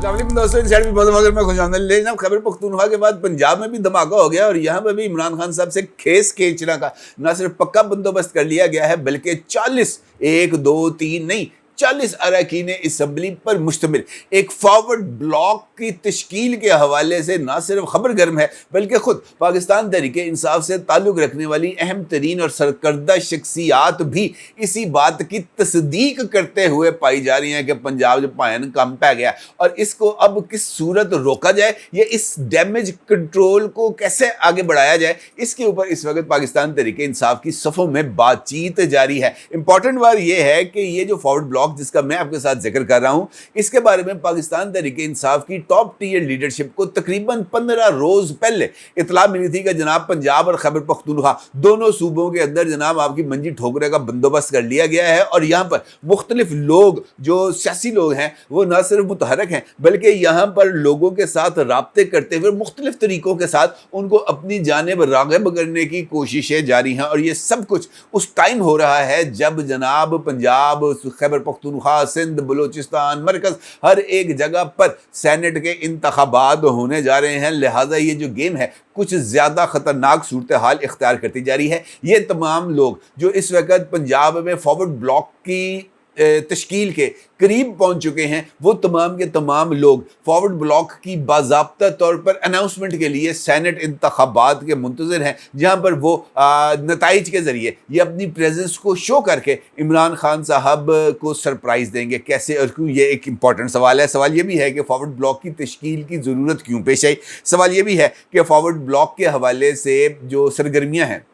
दोस्तों मैं खुशामद। लेकिन अब खैबर पख्तूनख्वा के बाद पंजाब में भी धमाका हो गया और यहाँ पर भी इमरान खान साहब से खेस खींचना का न सिर्फ पक्का बंदोबस्त कर लिया गया है बल्कि 40 1 2 3 नहीं 40 अरकान असम्बली पर मुश्तमिल एक फॉरवर्ड ब्लॉक की तश्कील के हवाले से न सिर्फ खबर गर्म है बल्कि खुद पाकिस्तान तहरीक इंसाफ से ताल्लुक़ रखने वाली अहम तरीन और सरकर्दा शख्सियात भी इसी बात की तस्दीक करते हुए पाई जा रही हैं कि पंजाब जो पायन कम पै गया और इसको अब किस सूरत रोका जाए या इस डैमेज कंट्रोल को कैसे आगे बढ़ाया जाए, इसके ऊपर इस वक्त पाकिस्तान तहरीक इंसाफ की सफ़ों में बातचीत जारी है। इंपॉर्टेंट बात यह है कि ये जो फॉरवर्ड ब्लॉक जिसका मैं आपके साथ जिक्र कर रहा हूं, इसके बारे में पाकिस्तान तहरीक इंसाफ की टॉप टियर लीडरशिप को तकरीबन 15 रोज पहले इतला मिली थी कि जनाब पंजाब और खैबर पख्तूनख्वा दोनों सूबों के अंदर जनाब आपकी मंजी ठोकरे का बंदोबस्त कर लिया गया है और यहाँ पर मुख्तलिफ लोग जो सियासी लोग हैं वो न सिर्फ मुतहरक हैं बल्कि यहाँ पर लोगों के साथ राब्ते करते हुए मुख्तलिफ तरीकों के साथ उनको अपनी जानिब राग़िब करने की कोशिशें जारी हैं। और ये सब कुछ उस टाइम हो रहा है जब जनाब पंजाब, खैबर पख्तूनख्वा, सिंध, बलूचिस्तान, मरकज़ हर एक जगह पर सेनेट के इंतखाबात होने जा रहे हैं। लिहाजा ये जो गेम है कुछ ज़्यादा ख़तरनाक सूरत हाल इख्तियार करती जा रही है। ये तमाम लोग जो इस वक्त पंजाब में फॉरवर्ड ब्लॉक की तश्कील के करीब पहुंच चुके हैं, वो तमाम के तमाम लोग फॉरवर्ड ब्लॉक की बाज़ाब्ता तौर पर अनाउंसमेंट के लिए सेनेट इंतखाबात के मुंतज़िर हैं, जहां पर वो नताइज के ज़रिए ये अपनी प्रेजेंस को शो करके इमरान खान साहब को सरप्राइज़ देंगे। कैसे और क्यों, ये एक इम्पॉर्टेंट सवाल है। सवाल ये भी है कि फॉरवर्ड ब्लॉक की तश्कील की ज़रूरत क्यों पेश आई। सवाल ये भी है कि फॉरवर्ड ब्लॉक के हवाले से जो सरगर्मियाँ हैं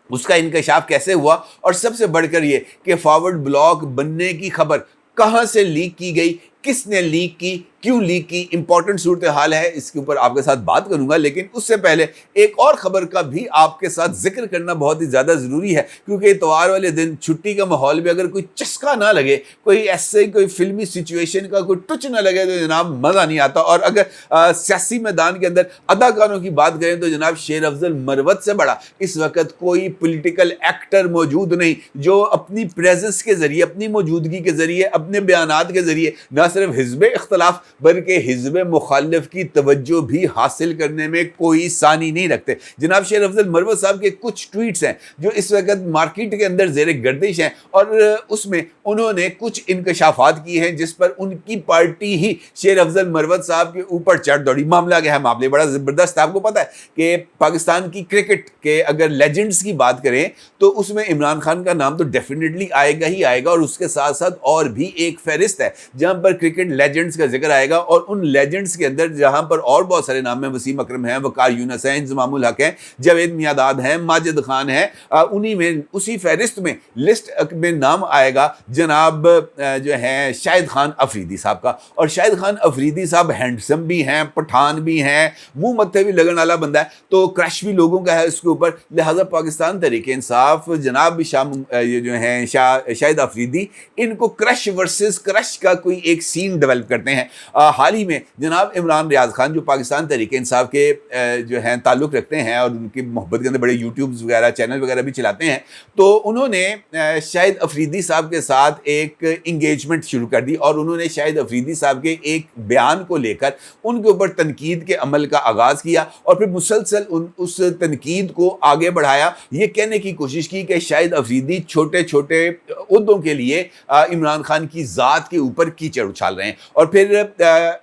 उसका इंकशाफ कैसे हुआ और सबसे बढ़कर ये कि फॉरवर्ड ब्लॉक बनने की खबर कहाँ से लीक की गई, किसने लीक की, क्यों लीक की। इंपॉर्टेंट सूरत हाल है, इसके ऊपर आपके साथ बात करूंगा। लेकिन उससे पहले एक और खबर का भी आपके साथ जिक्र करना बहुत ही ज़्यादा ज़रूरी है, क्योंकि इतवार वाले दिन छुट्टी का माहौल भी अगर कोई चस्का ना लगे, कोई ऐसे कोई फिल्मी सिचुएशन का कोई टच ना लगे तो जनाब मज़ा नहीं आता। और अगर सियासी मैदान के अंदर अदाकारों की बात करें तो जनाब शेर अफजल मरवत से बड़ा इस वक्त कोई पोलिटिकल एक्टर मौजूद नहीं जो अपनी प्रेजेंस के ज़रिए, अपनी मौजूदगी के ज़रिए, अपने बयानात के ज़रिए न सिर्फ हिज़्ब इख्तलाफ बल्कि हिज़्ब मुखालिफ की तवज्जो भी हासिल करने में कोई सानी नहीं रखते। जनाब शेर अफजल मरवत साहब के कुछ ट्वीट्स हैं जो इस वक्त मार्केट के अंदर ज़ेर गर्दिश हैं और उसमें उन्होंने कुछ इंकशाफात किए हैं जिस पर उनकी पार्टी ही शेर अफजल मरवत साहब के ऊपर चढ़ दौड़ी। मामला क्या है? मामले बड़ा ज़बरदस्त। आपको पता है कि पाकिस्तान की क्रिकेट के अगर लेजेंड्स की बात करें तो उसमें इमरान खान का नाम तो डेफिनेटली आएगा ही आएगा और उसके साथ साथ और भी एक फहरिस्त है जहां पर क्रिकेट लेजेंड्स का जिक्र आएगा और उन लेजेंड्स के अंदर जहां पर और बहुत सारे नाम हैं, वसीम अकरम हैं, वकार यूनस हैं, इंज़मामुल हक हैं, जावेद मियादाद हैं, माजिद खान हैं, उन्हीं में उसी फहरिस्त में लिस्ट में नाम आएगा जनाब जो है शाहिद खान अफरीदी साहब का। और शाहिद खान अफरीदी साहब हैंडसम भी हैं, पठान भी हैं, मुंह मत्थे भी लगन वाला बंदा है, तो क्रश भी लोगों का है उसके ऊपर। लिहाजा पाकिस्तान तहरीक इंसाफ जनाब ये जो हैं शाहिद अफरीदी, इनको क्रश वर्सेस क्रश का कोई एक सीन डेवलप करते हैं। हाल ही में जनाब इमरान रियाज खान जो पाकिस्तान तहरीक इंसाफ के जो हैं ताल्लुक़ रखते हैं और उनकी मोहब्बत के अंदर बड़े यूट्यूब्स वगैरह चैनल वगैरह भी चलाते हैं, तो उन्होंने शाहिद अफरीदी साहब के साथ एक इंगेजमेंट शुरू कर दी और उन्होंने शाहिद अफरीदी साहब के एक बयान को लेकर उनके ऊपर तनकीद के अमल का आगाज़ किया और फिर मुसलसल उस तनकीद को आगे बढ़ाया। ये कहने की कोशिश की कि शाहिद अफरीदी छोटे छोटे उहदों के लिए इमरान खान की ज़ात के ऊपर कीचड़ उछाल रहे हैं। और फिर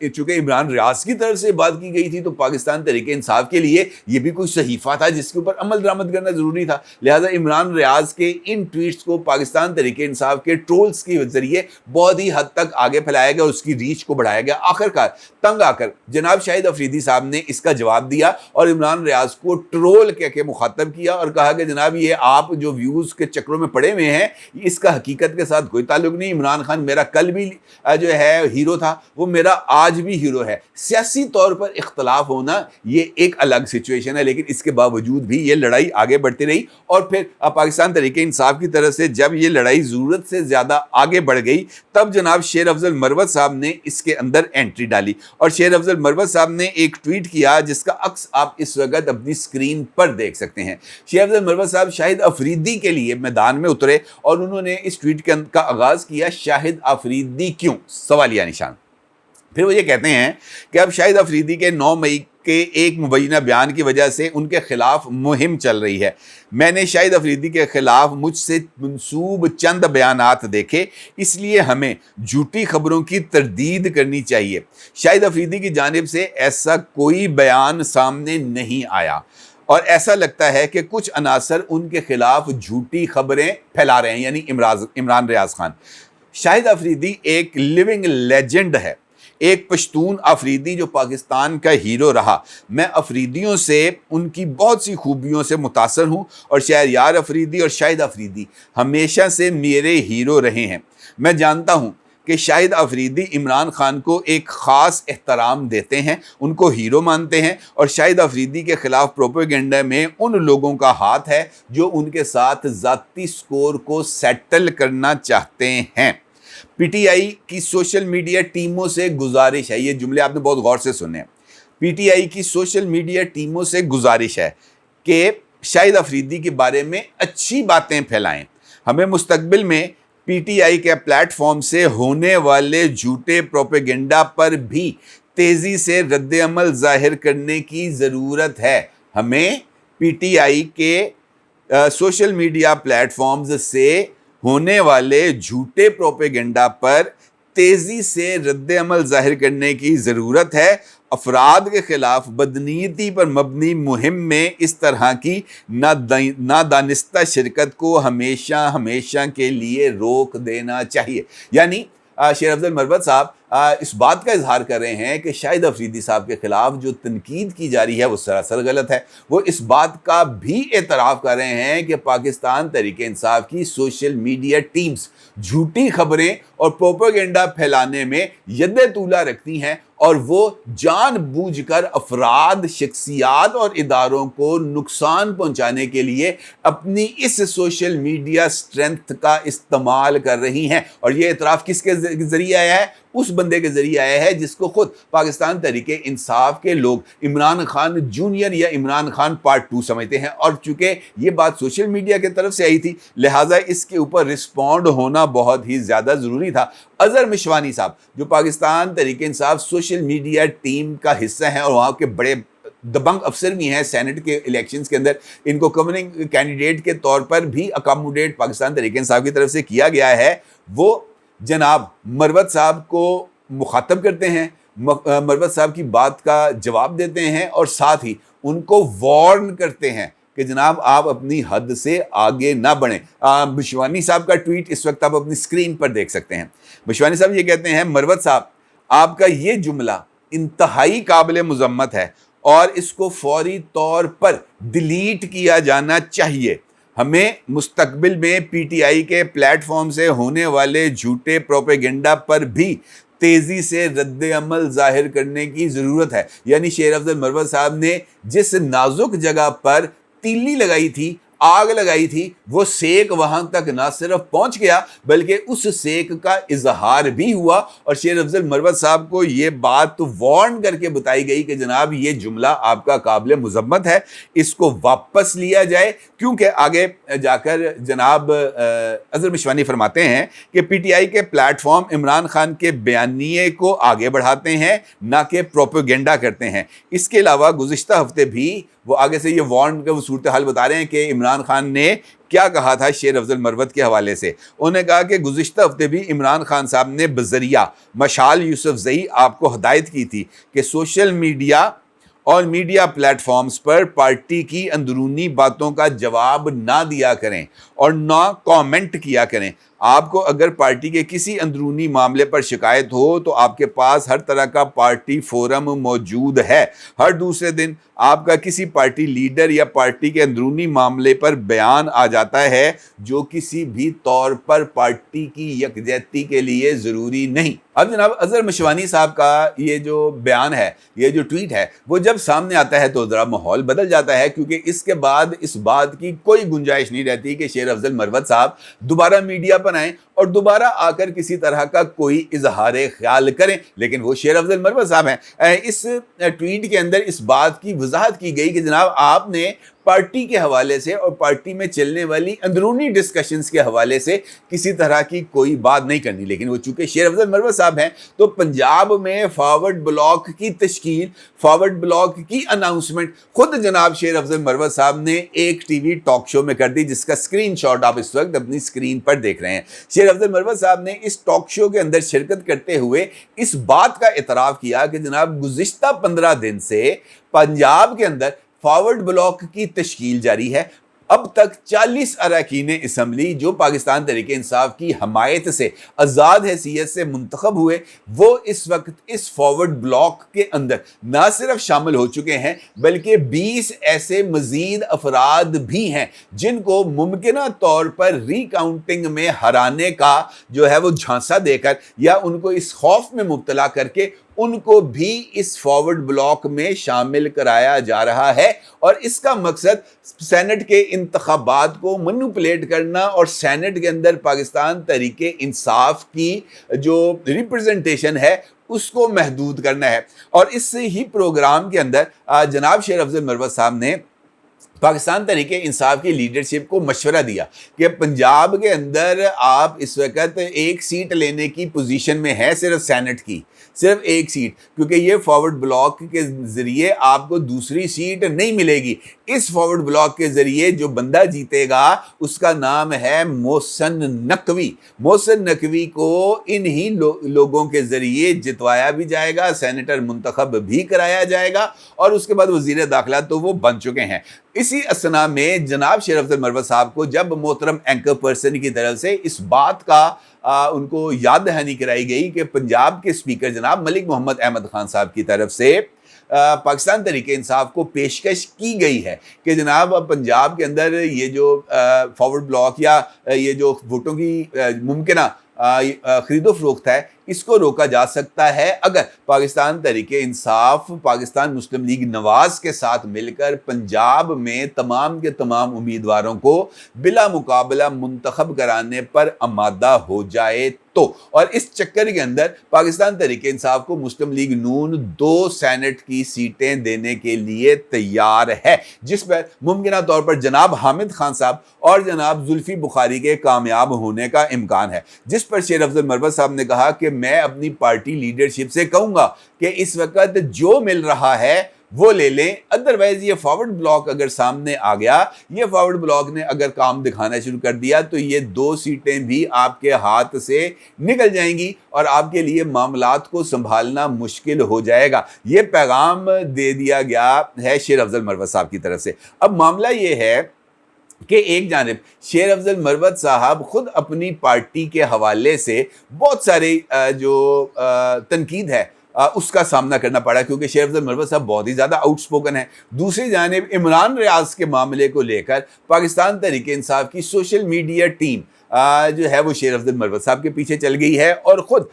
चूँकि इमरान रियाज की तरफ से बात की गई थी तो पाकिस्तान तहरीक इंसाफ के लिए ये भी कोई सहीफ़ा था जिसके ऊपर अमल दरामद करना ज़रूरी था। लिहाजा इमरान रियाज के इन ट्वीट्स को पाकिस्तान तहरीक इंसाफ के ट्रोल्स के ज़रिए बहुत ही हद तक आगे फैलाया गया, उसकी रीच को बढ़ाया गया। आखिरकार तंग आकर जनाब शाहिद अफरीदी साहब ने इसका जवाब दिया और इमरान रियाज को ट्रोल कह के मुखातब किया और कहा कि जनाब ये आप जो व्यूज़ के चक्रों में पड़े हुए हैं इसका हकीकत के साथ कोई ताल्लुक़ नहीं। इमरान खान मेरा कल भी जो है हीरो था, वो मेरा आज भी हीरो है। सियासी तौर पर इख्तलाफ होना ये एक अलग सिचुएशन है, लेकिन इसके बावजूद भी ये लड़ाई आगे बढ़ती रही और फिर पाकिस्तान तहरीक इंसाफ की तरफ से जब ये लड़ाई ज़रूरत से ज़्यादा आगे बढ़ गई तब जनाब शेर अफजल मरवत साहब ने इसके अंदर एंट्री डाली और शेर अफजल मरवत साहब ने एक ट्वीट किया जिसका अक्स आप इस वक्त अपनी स्क्रीन पर देख सकते हैं। शेर अफजल मरवत साहब शाहिद अफरीदी के लिए मैदान में उतरे और उन्होंने इस ट्वीट का आगाज़ किया, शाहिद अफरीदी क्यों? सवालिया निशान। پھر وہ یہ کہتے ہیں کہ اب شاہد افریدی کے 9 مئی کے ایک مبینہ بیان کی وجہ سے ان کے خلاف مہم چل رہی ہے۔ میں نے شاہد افریدی کے خلاف مجھ سے منسوب چند بیانات دیکھے، اس لیے ہمیں جھوٹی خبروں کی تردید کرنی چاہیے۔ شاہد افریدی کی جانب سے ایسا کوئی بیان سامنے نہیں آیا اور ایسا لگتا ہے کہ کچھ عناصر ان کے خلاف جھوٹی خبریں پھیلا رہے ہیں، یعنی عمران ریاض خان۔ شاہد افریدی ایک لیونگ لیجنڈ ہے، ایک پشتون افریدی جو پاکستان کا ہیرو رہا۔ میں افریدیوں سے ان کی بہت سی خوبیوں سے متاثر ہوں اور شہریار افریدی اور شاہد افریدی ہمیشہ سے میرے ہیرو رہے ہیں۔ میں جانتا ہوں کہ شاہد افریدی عمران خان کو ایک خاص احترام دیتے ہیں، ان کو ہیرو مانتے ہیں، اور شاہد افریدی کے خلاف پروپیگنڈا میں ان لوگوں کا ہاتھ ہے جو ان کے ساتھ ذاتی سکور کو سیٹل کرنا چاہتے ہیں۔ پی ٹی آئی کی سوشل میڈیا ٹیموں سے گزارش ہے، یہ جملے آپ نے بہت غور سے سنے ہیں، پی ٹی آئی کی سوشل میڈیا ٹیموں سے گزارش ہے کہ شاہد افریدی کے بارے میں اچھی باتیں پھیلائیں۔ ہمیں مستقبل میں پی ٹی آئی کے پلیٹ فارم سے ہونے والے جھوٹے پروپیگنڈا پر بھی تیزی سے رد عمل ظاہر کرنے کی ضرورت ہے۔ ہمیں پی ٹی آئی کے سوشل میڈیا پلیٹ فارمز سے ہونے والے جھوٹے پروپیگنڈا پر تیزی سے رد عمل ظاہر کرنے کی ضرورت ہے۔ افراد کے خلاف بدنیتی پر مبنی مہم میں اس طرح کی نادانستہ شرکت کو ہمیشہ کے لیے روک دینا چاہیے۔ یعنی شیر افضل مروت صاحب اس بات کا اظہار کر رہے ہیں کہ شاہد افریدی صاحب کے خلاف جو تنقید کی جا رہی ہے وہ سراسر غلط ہے۔ وہ اس بات کا بھی اعتراف کر رہے ہیں کہ پاکستان تحریک انصاف کی سوشل میڈیا ٹیمز جھوٹی خبریں اور پروپیگنڈا پھیلانے میں ید طولہ رکھتی ہیں اور وہ جان بوجھ کر افراد، شخصیات اور اداروں کو نقصان پہنچانے کے لیے اپنی اس سوشل میڈیا اسٹرینتھ کا استعمال کر رہی ہیں۔ اور یہ اعتراف کس کے ذریعے آیا ہے؟ اس بندے کے ذریعے آیا ہے جس کو خود پاکستان تحریک انصاف کے لوگ عمران خان جونیئر یا عمران خان پارٹ 2 سمجھتے ہیں، اور چونکہ یہ بات سوشل میڈیا کی طرف سے آئی تھی لہٰذا اس کے اوپر رسپونڈ ہونا بہت ہی زیادہ ضروری تھا۔ اظہر مشوانی صاحب جو Pakistan Tehreek Insaf social media team کا حصہ ہیں اور وہاں کے بڑے دبنگ افسر بھی ہیں، سینٹ کے الیکشنز کے اندر ان کو گورننگ کینڈیڈیٹ کے طور پر بھی اکاموڈیٹ پاکستان تحریک انصاف کی طرف سے کیا گیا ہے، وہ جناب مروت صاحب کو مخاطب کرتے ہیں، مروت صاحب کی بات کا جواب دیتے ہیں اور ساتھ ہی ان کو وارن کرتے ہیں کہ جناب آپ اپنی حد سے آگے نہ بڑھیں۔ مشوانی صاحب کا ٹویٹ اس وقت آپ اپنی اسکرین پر دیکھ سکتے ہیں۔ مشوانی صاحب یہ کہتے ہیں، مروت صاحب آپ کا یہ جملہ انتہائی قابل مذمت ہے اور اس کو فوری طور پر ڈیلیٹ کیا جانا چاہیے۔ ہمیں مستقبل میں پی ٹی آئی کے پلیٹ فارم سے ہونے والے جھوٹے پروپیگنڈا پر بھی تیزی سے رد عمل ظاہر کرنے کی ضرورت ہے۔ یعنی شیر افضل مروت صاحب نے جس نازک جگہ پر تیلی لگائی تھی، آگ لگائی تھی، وہ سیک وہاں تک نہ صرف پہنچ گیا بلکہ اس سیک کا اظہار بھی ہوا، اور شیر افضل مروت صاحب کو یہ بات وارن کر کے بتائی گئی کہ جناب یہ جملہ آپ کا قابل مذمت ہے، اس کو واپس لیا جائے، کیونکہ آگے جا کر جناب اظہر مشوانی فرماتے ہیں کہ پی ٹی آئی کے پلیٹ فارم عمران خان کے بیانیے کو آگے بڑھاتے ہیں نہ کہ پروپیگنڈا کرتے ہیں۔ اس کے علاوہ گزشتہ ہفتے بھی وہ آگے سے یہ وارن کا وہ صورتحال بتا رہے ہیں کہ عمران خان نے کیا کہا تھا شیر افضل مروت کے حوالے سے۔ انہوں نے کہا کہ گزشتہ ہفتے بھی عمران خان صاحب نے بذریعہ مشال یوسف زئی آپ کو ہدایت کی تھی کہ سوشل میڈیا اور میڈیا پلیٹ فارمز پر پارٹی کی اندرونی باتوں کا جواب نہ دیا کریں اور نہ کامنٹ کیا کریں۔ آپ کو اگر پارٹی کے کسی اندرونی معاملے پر شکایت ہو تو آپ کے پاس ہر طرح کا پارٹی فورم موجود ہے۔ ہر دوسرے دن آپ کا کسی پارٹی لیڈر یا پارٹی کے اندرونی معاملے پر بیان آ جاتا ہے جو کسی بھی طور پر پارٹی کی یکجہتی کے لیے ضروری نہیں۔ اب جناب اظہر مشوانی صاحب کا یہ جو بیان ہے، یہ جو ٹویٹ ہے، وہ جب سامنے آتا ہے تو ذرا ماحول بدل جاتا ہے، کیونکہ اس کے بعد اس بات کی کوئی گنجائش نہیں رہتی کہ شیر افضل مروت صاحب دوبارہ میڈیا پر آئیں اور دوبارہ آ کر کسی طرح کا کوئی اظہار خیال کریں، لیکن وہ شیر افضل مروت صاحب ہیں۔ اس ٹویٹ کے اندر اس بات کی وضاحت کی گئی کہ جناب آپ نے पार्टी के हवाले से और पार्टी में चलने वाली अंदरूनी डिस्कशंस के हवाले से किसी तरह की कोई बात नहीं करनी। लेकिन वो चूंकि शेर अफजल मरवत साहब हैं तो पंजाब में फॉरवर्ड ब्लॉक की तश्कील, फॉरवर्ड ब्लॉक की अनाउंसमेंट खुद जनाब शेर अफजल मरवत साहब ने एक टीवी टॉक शो में कर दी, जिसका स्क्रीनशॉट आप इस वक्त अपनी स्क्रीन पर देख रहे हैं। शेर अफजल मरवत साहब ने इस टॉक शो के अंदर शिरकत करते हुए इस बात का इतराफ़ किया कि जनाब गुज़िश्ता 15 दिन से पंजाब के अंदर फॉरवर्ड ब्लॉक की तश्कील जारी है। अब तक 40 अरकान असम्बली जो पाकिस्तान तहरीक इंसाफ की हमायत से आज़ाद हैसियत से मुंतखब हुए, वो इस वक्त इस फॉरवर्ड ब्लॉक के अंदर ना सिर्फ शामिल हो चुके हैं बल्कि 20 ऐसे मज़ीद अफराद भी हैं जिनको मुमकिना तौर पर रिकाउंटिंग में हराने का जो है वो झांसा देकर या उनको इस खौफ में मुब्तला करके उनको भी इस फॉरवर्ड ब्लॉक में शामिल कराया जा रहा है। और इसका मकसद सेनेट के इंतखाबात को मैनिपुलेट करना और सेनेट के अंदर पाकिस्तान तहरीक इंसाफ की जो रिप्रेजेंटेशन है उसको महदूद करना है। और इस ही प्रोग्राम के अंदर जनाब शेर अफजल मरवत साहब ने पाकिस्तान तहरीक इंसाफ की लीडरशिप को मशवरा दिया कि पंजाब के अंदर आप इस वक्त एक सीट लेने की पोजीशन में है, सिर्फ सेनेट की, सिर्फ एक सीट, क्योंकि ये फॉरवर्ड ब्लॉक के ज़रिए आपको दूसरी सीट नहीं मिलेगी। इस फॉरवर्ड ब्लॉक के ज़रिए जो बंदा जीतेगा उसका नाम है मोहसिन नकवी। मोहसिन नकवी को इन्हीं लोगों के ज़रिए जितवाया भी जाएगा, सेनेटर मुंतखब भी कराया जाएगा और उसके बाद वज़ीर दाखिला तो वो बन चुके हैं। इसी असना में जनाब शेर अफजल मरवत साहब को जब मोहतरम एंकर पर्सन की तरफ से इस बात का उनको याद दहानी कराई गई कि पंजाब के स्पीकर जनाब मलिक मोहम्मद अहमद खान साहब की तरफ से पाकिस्तान तहरीक इंसाफ को पेशकश की गई है कि जनाब पंजाब के अंदर ये जो फॉरवर्ड ब्लॉक या ये जो वोटों की मुमकिना खरीदो फरोख्त है इसको रोका जा सकता है अगर पाकिस्तान तहरीक इंसाफ पाकिस्तान मुस्लिम लीग नवाज के साथ मिलकर पंजाब में तमाम के तमाम उम्मीदवारों को बिला मुकाबला मुंतखब कराने पर आमादा हो जाए तो। और इस चक्कर के अंदर पाकिस्तान तहरीक इंसाफ को मुस्लिम लीग नून 2 सेनेट की सीटें देने के लिए तैयार है, जिस पर मुमकिन तौर पर जनाब हामिद खान साहब और जनाब जुल्फी बुखारी के कामयाब होने का इम्कान है। जिस पर शेर अफजल मरवत साहब ने कहा कि मैं अपनी पार्टी लीडरशिप से कहूँगा कि इस वक्त जो मिल रहा है वो ले लें, अदरवाइज ये फॉरवर्ड ब्लॉक अगर सामने आ गया, ये फॉरवर्ड ब्लॉक ने अगर काम दिखाना शुरू कर दिया तो ये 2 सीटें भी आपके हाथ से निकल जाएंगी और आपके लिए मामलात को संभालना मुश्किल हो जाएगा। ये पैगाम दे दिया गया है शेर अफजल मरवत साहब की तरफ से। अब मामला ये है कि एक जानिब शेर अफजल मरवत साहब खुद अपनी पार्टी के हवाले से बहुत सारे जो तनकीद है उसका सामना करना पड़ा क्योंकि शेर अफजल मरवत साहब बहुत ही ज़्यादा आउटस्पोकन है। दूसरी जानिब इमरान रियाज के मामले को लेकर पाकिस्तान तहरीक इंसाफ की सोशल मीडिया टीम जो है वो शेर अफजल मरवत साहब के पीछे चल गई है और ख़ुद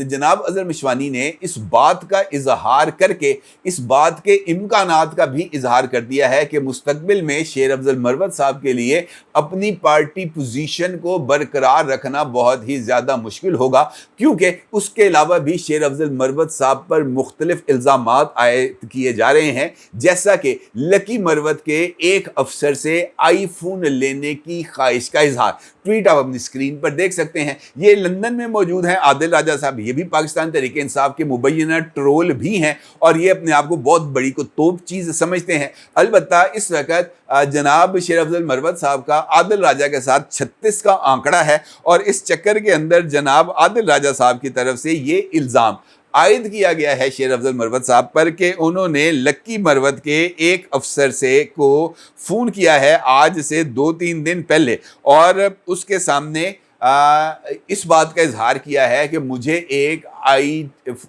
जनाब अज़हर मिशवानी ने इस बात का इजहार करके इस बात के इम्कानात का भी इजहार कर दिया है कि मुस्तकबिल में शेर अफजल मरवत साहब के लिए अपनी पार्टी पोजीशन को बरकरार रखना बहुत ही ज़्यादा मुश्किल होगा, क्योंकि उसके अलावा भी शेर अफजल मरवत साहब पर मुख्तलिफ इल्ज़ामात आयद किए जा रहे हैं, जैसा कि लकी मरवत के एक अफसर से आईफोन लेने की ख्वाहिश का इजहार। ट्वीट आप अपनी स्क्रीन पर देख सकते हैं। ये लंदन में मौजूद हैं आदिल राजा साहब, ये भी पाकिस्तान तहरीक इंसाफ के मुबैना ट्रोल भी हैं और ये अपने आप को बहुत बड़ी को तोप चीज़ समझते हैं। अलबत्ता इस वक्त जनाब शेर अफजल मरवत साहब का आदिल राजा के साथ 36 का आंकड़ा है और इस चक्कर के अंदर जनाब आदिल राजा साहब की तरफ से ये इल्ज़ाम आयद किया गया है शेर अफजल मरवत साहब पर कि उन्होंने लक्की मरवत के एक अफसर से को फ़ोन किया है आज से 2-3 दिन पहले और उसके सामने इस बात का इजहार किया है कि मुझे एक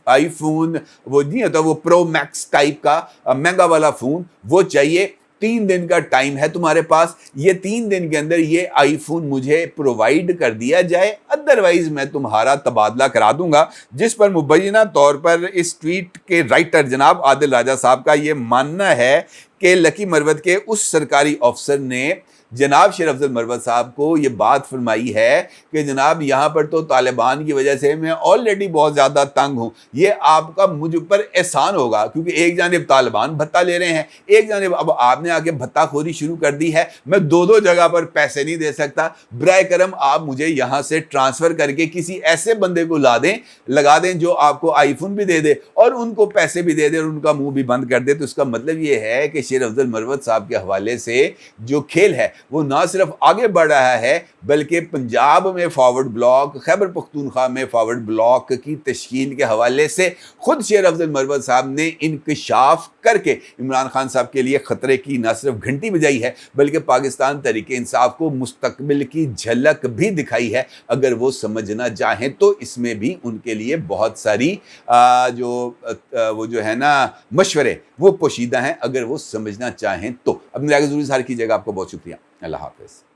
आईफोन वो नहीं होता वो प्रो मैक्स टाइप का महंगा वाला फ़ोन वो चाहिए, 3 दिन का टाइम है तुम्हारे पास, ये 3 दिन के अंदर ये आईफोन मुझे प्रोवाइड कर दिया जाए, अदरवाइज मैं तुम्हारा तबादला करा दूंगा। जिस पर मुबैना तौर पर इस ट्वीट के राइटर जनाब आदिल राजा साहब का ये मानना है कि लकी मरवत के उस सरकारी अफसर ने جناب شیر افضل مروت صاحب کو یہ بات فرمائی ہے کہ جناب یہاں پر تو طالبان کی وجہ سے میں آلریڈی بہت زیادہ تنگ ہوں، یہ آپ کا مجھ پر احسان ہوگا، کیونکہ ایک جانب طالبان بھتہ لے رہے ہیں، ایک جانب اب آپ نے آ کے بھتہ خوری شروع کر دی ہے، میں دو جگہ پر پیسے نہیں دے سکتا، برائے کرم آپ مجھے یہاں سے ٹرانسفر کر کے کسی ایسے بندے کو لگا دیں جو آپ کو آئی فون بھی دے دے اور ان کو پیسے بھی دے دے اور ان کا منہ بھی بند کر دے۔ تو اس کا مطلب یہ ہے کہ شیر افضل مروت صاحب کے حوالے سے جو کھیل ہے وہ نہ صرف آگے بڑھ رہا ہے بلکہ پنجاب میں فارورڈ بلاک، خیبر پختونخوا میں فارورڈ بلاک کی تشکیل کے حوالے سے خود شیر افضل مروت صاحب نے انکشاف کر کے عمران خان صاحب کے لیے خطرے کی نہ صرف گھنٹی بجائی ہے بلکہ پاکستان تحریک انصاف کو مستقبل کی جھلک بھی دکھائی ہے۔ اگر وہ سمجھنا چاہیں تو اس میں بھی ان کے لیے بہت ساری وہ جو ہے نا مشورے وہ پوشیدہ ہیں، اگر وہ سمجھنا چاہیں تو۔ اب میرا ضروری اظہار کیجیے گا۔ آپ کو بہت شکریہ، اللہ حافظ۔